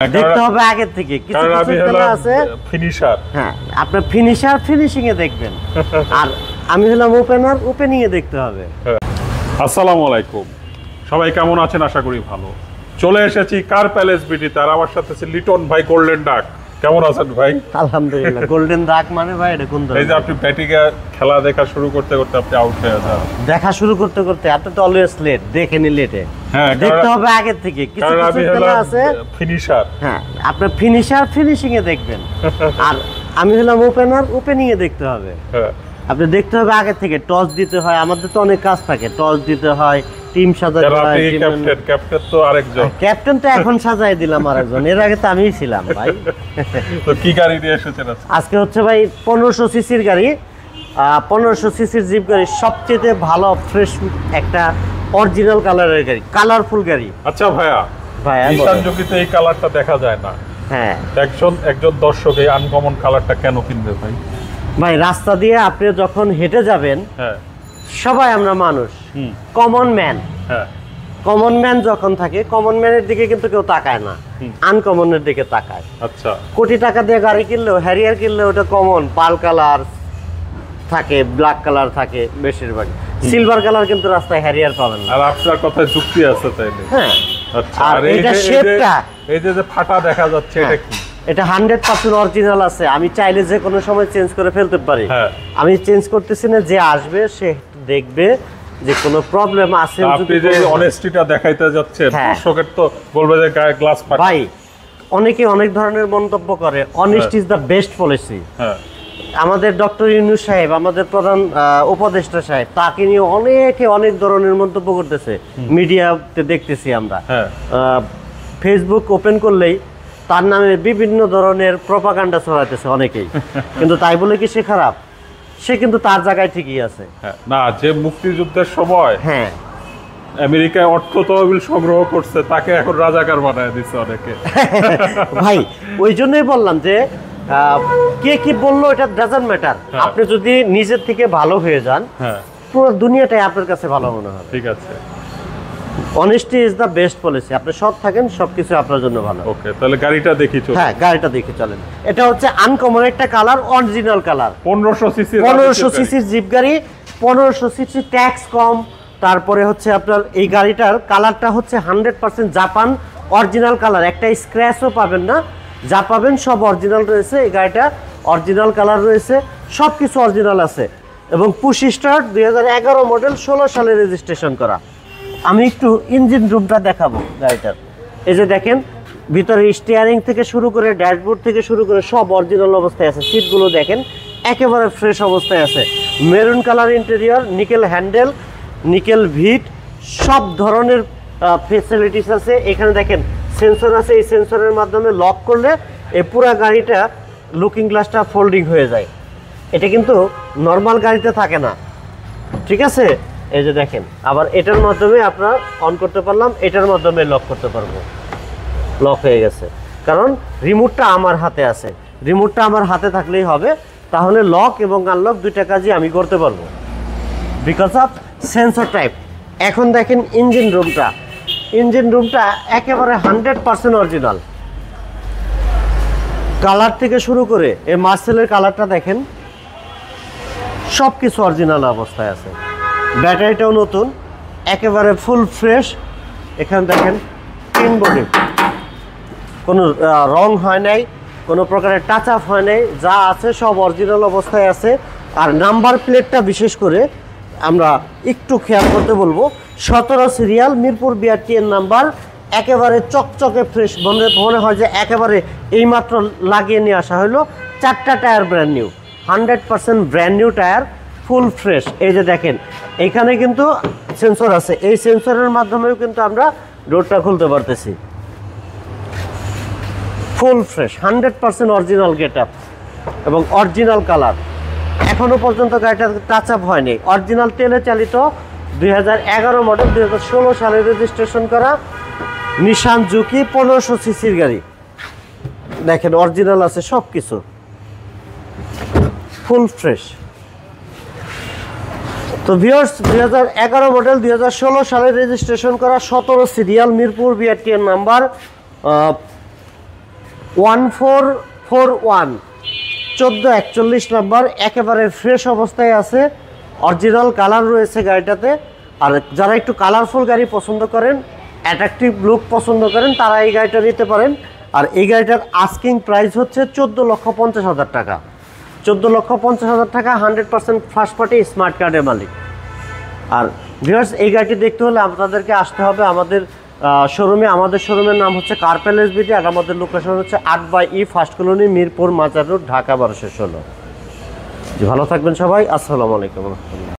দেখতে হবে আগে থেকে কিছু কিছু খেলা আছে ফিনিশার। হ্যাঁ, আপনার ফিনিশার ফিনিশিং এ দেখবেন আর আমি হলাম ওপেনার, ওপেনিং এ দেখতে হবে। আসসালামু আলাইকুম, সবাই কেমন আছেন? আশা করি ভালো। চলে এসেছি কার প্যালেস বিডি, তার আমার সাথে আছে লিটন ভাই, গোল্ডেন ডাক। কেমন আছেন ভাই? আলহামদুলিল্লাহ। গোল্ডেন ডাক মানে ভাই এটা কোন ধরনের? এই যে আপনি ব্যাটিং এ খেলা দেখা শুরু করতে করতে আপনি আউট হয়ে যান। দেখা শুরু করতে করতে আপনি তো অলওয়েজ লেট, দেখেনি লেটে। হ্যাঁ, দেখতে হবে আগে থেকে কিছু কিছু খেলা আছে ফিনিশার। হ্যাঁ, আপনার ফিনিশার ফিনিশিং এ দেখবেন আর আমি হলাম ওপেনার, ওপেনিং এ দেখতে হবে। হ্যাঁ, আপনি দেখতে হবে আগে থেকে, টস দিতে হয়, আমাদের তো অনেক কাজ থাকে, টস দিতে হয়, টিম সাজাতে হয়। ক্যাপ্টেন তো আরেকজন, ক্যাপ্টেন তো এখন সাজাই দিলাম আরেকজন, এর আগে তো আমিই ছিলাম ভাই। তো কি গাড়ি নিয়ে এসেছেন আজকে হচ্ছে ভাই 1500 সিসির গাড়ি, 1500 সিসির জিপ গাড়ি, সবচেয়ে ভালো ফ্রেশ একটা অরিজিনাল কালারের গাড়ি, কালারফুল গাড়ি। আচ্ছা ভাইয়া, নিশান জুকিতে এই কালারটা দেখা যায় না। হ্যাঁ, একজন দর্শক এই আনকমন কালারটা কেন কিনবে ভাই? ভাই রাস্তা দিয়ে আপনি যখন হেঁটে যাবেন, হ্যাঁ, সবাই আমরা মানুষ, কমন ম্যান। হ্যাঁ, কমন ম্যান যখন থাকে, কমন ম্যানের দিকে কিন্তু কেউ তাকায় না, আনকমনের দিকে তাকায়। আচ্ছা, কোটি টাকা দিয়ে গাড়ি কিনলেও, হ্যারিয়ার কিনলেও ওটা কমন, পাল কালার থাকে, ব্ল্যাক কালার থাকে বেশিরভাগ, সিলভার কালার কিন্তু রাস্তায় হ্যারিয়ার পাবেন না। আর আপনার কথায় যুক্তি আছে তাইলে? হ্যাঁ। আচ্ছা, আর এটা শেপটা, এই যে ফাটা দেখা যাচ্ছে, এটা কি? এটা 100% অরিজিনাল আছে, আমি চাইলে যে কোনো সময় চেঞ্জ করে ফেলতে পারি। হ্যাঁ, আমি চেঞ্জ করতেছি না, যে আসবে সে দেখবে যে কোনো প্রবলেম আছে। আপনি যে অনেস্টিটা দেখাইতে যাচ্ছেন, হ্যাঁ, দর্শকের তো বলবে যে গায়ে গ্লাস ফাটা। ভাই অনেকে অনেক ধরনের মন্তব্য করে, honest is the best policy. হ্যাঁ, আমাদের ডক্টর ইউনূস সাহেব, আমাদের প্রধান উপদেষ্টা সাহেব, তাকে নিয়ে অনেকে অনেক ধরনের মন্তব্য করতেছে, মিডিয়াতে দেখতেছি আমরা। হ্যাঁ, ফেসবুক ওপেন করলেই তার নামে বিভিন্ন ধরনের প্রপাগান্ডা ছড়াইতেছে অনেকেই, কিন্তু তাই বলে কি সে খারাপ? সে কিন্তু তার জায়গায় ঠিকই আছে। না, যে মুক্তিযুদ্ধের সময় হ্যাঁ আমেরিকায় অর্থ তহবিল সংগ্রহ করছে, তাকে এখন রাজাকার বানায় দিচ্ছে অনেকে। ভাই ওই জন্যই বললাম যে কে কি বললো এটা ডাজন্ট ম্যাটার, আপনি যদি নিজের থেকে ভালো হয়ে যান, হ্যাঁ, পুরো দুনিয়াটাই আপনার কাছে ভালো মনে হবে। ঠিক আছে, honesty is the best policy. আপনি সৎ থাকেন, সবকিছু আপনার জন্য ভালো। ওকে, তাহলে গাড়িটা দেখি চলুন। হ্যাঁ, গাড়িটা দেখে চলেন। এটা হচ্ছে আনকমন একটা কালার, অরিজিনাল কালার, 1500 সিসি, 1500 সিসির জিপ গাড়ি, 1500 সিসি, ট্যাক্স কম। তারপরে হচ্ছে আপনার এই গাড়িটার কালারটা হচ্ছে 100% জাপান অরিজিনাল কালার, একটা স্ক্র্যাচও পাবেন না, যা পাবেন সব অরিজিনাল রয়েছে। এই গাড়িটা অরিজিনাল কালার রয়েছে, সব কিছু অরিজিনাল আছে এবং পুশ স্টার্ট, 2011 মডেল, 16 সালে রেজিস্ট্রেশন করা। আমি একটু ইঞ্জিন রুমটা দেখাবো গাড়িটার। এই যে দেখেন, ভিতরে স্টিয়ারিং থেকে শুরু করে, ড্যাশবোর্ড থেকে শুরু করে সব অরিজিনাল অবস্থায় আছে। সিটগুলো দেখেন একেবারে ফ্রেশ অবস্থায় আছে, maroon colour interior, nickel handle, nickel ভিট, সব ধরনের ফেসিলিটিস আছে। এখানে দেখেন সেন্সর আছে, এই সেন্সরের মাধ্যমে লক করলে এই পুরো গাড়িটা লুকিং গ্লাসটা ফোল্ডিং হয়ে যায়। এটা কিন্তু নর্মাল গাড়িতে থাকে না, ঠিক আছে? এই যে দেখেন, আবার এটার মাধ্যমে আপনার অন করতে পারলাম, এটার মাধ্যমে লক করতে পারবো। লক হয়ে গেছে, কারণ রিমোটটা আমার হাতে আছে। রিমোটটা আমার হাতে থাকলেই হবে, তাহলে লক এবং আনলক দুইটা কাজই আমি করতে পারবো, বিকজ অফ সেন্সর টাইপ। এখন দেখেন ইঞ্জিন রুমটা, ইঞ্জিন রুমটা একেবারে 100% অরিজিনাল। কালার থেকে শুরু করে এই মার্সেলের কালারটা দেখেন, সব কিছু অরিজিনাল অবস্থায় আছে। ব্যাটারিটাও নতুন, একেবারে ফুল ফ্রেশ। এখানে দেখেন পিন বডি, কোনো রং হয় নাই, কোনো প্রকারের টাচ আপ হয় নাই, যা আছে সব অরিজিনাল অবস্থায় আছে। আর নাম্বার প্লেটটা বিশেষ করে আমরা একটু খেয়াল করতে বলবো, 17 সিরিয়াল, মিরপুর BRTN নাম্বার, একেবারে চকচকে ফ্রেশ, মনে হয় যে একেবারে এইমাত্র লাগিয়ে নিয়ে আসা হলো। 4টা tyre brand new, 100% brand new tyre, full fresh. এই যে দেখেন এখানে কিন্তু সেন্সর আছে, এই সেন্সরের মাধ্যমেও কিন্তু আমরা ডোরটা খুলতে পারতেছি। Full fresh, 100% original get up এবং অরিজিনাল কালার। এখনো পর্যন্ত গাড়িটা টাচ আপ হয়নি, অরিজিনাল তেলে চালিত, 2011 মডেল, 2016 সালে রেজিস্ট্রেশন করা নিশান জুকি, 1500 সিসির গাড়ি। দেখেন অরিজিনাল আছে সব কিছু, ফুল ফ্রেশ। তো ভিউয়ার্স, 2011 মডেল, 2016 সালে রেজিস্ট্রেশন করা, 17 serial, Mirpur BRTN number, 1441 1441 number, একেবারে ফ্রেশ অবস্থায় আছে, অরিজিনাল কালার রয়েছে গাড়িটাতে। আর যারা একটু কালারফুল গাড়ি পছন্দ করেন, অ্যাট্রাকটিভ লুক পছন্দ করেন, তারা এই গাড়িটা নিতে পারেন। আর এই গাড়িটার আস্কিং প্রাইস হচ্ছে 14,50,000 টাকা। 14,50,000 টাকা, 100% ফার্স্ট পার্টি স্মার্ট কার্ডের মালিক। আর ভিউয়ার্স, এই গাড়িটি দেখতে হলে আপনাদেরকে আসতে হবে আমাদের শোরুমে। আমাদের শোরুমের নাম হচ্ছে কার প্যালেস বিডি, আর আমাদের লোকেশন হচ্ছে 8/E ফার্স্ট কলোনি, মিরপুর মাজার রোড, ঢাকা 1216। জি, ভালো থাকবেন সবাই। আসসালামু আলাইকুম।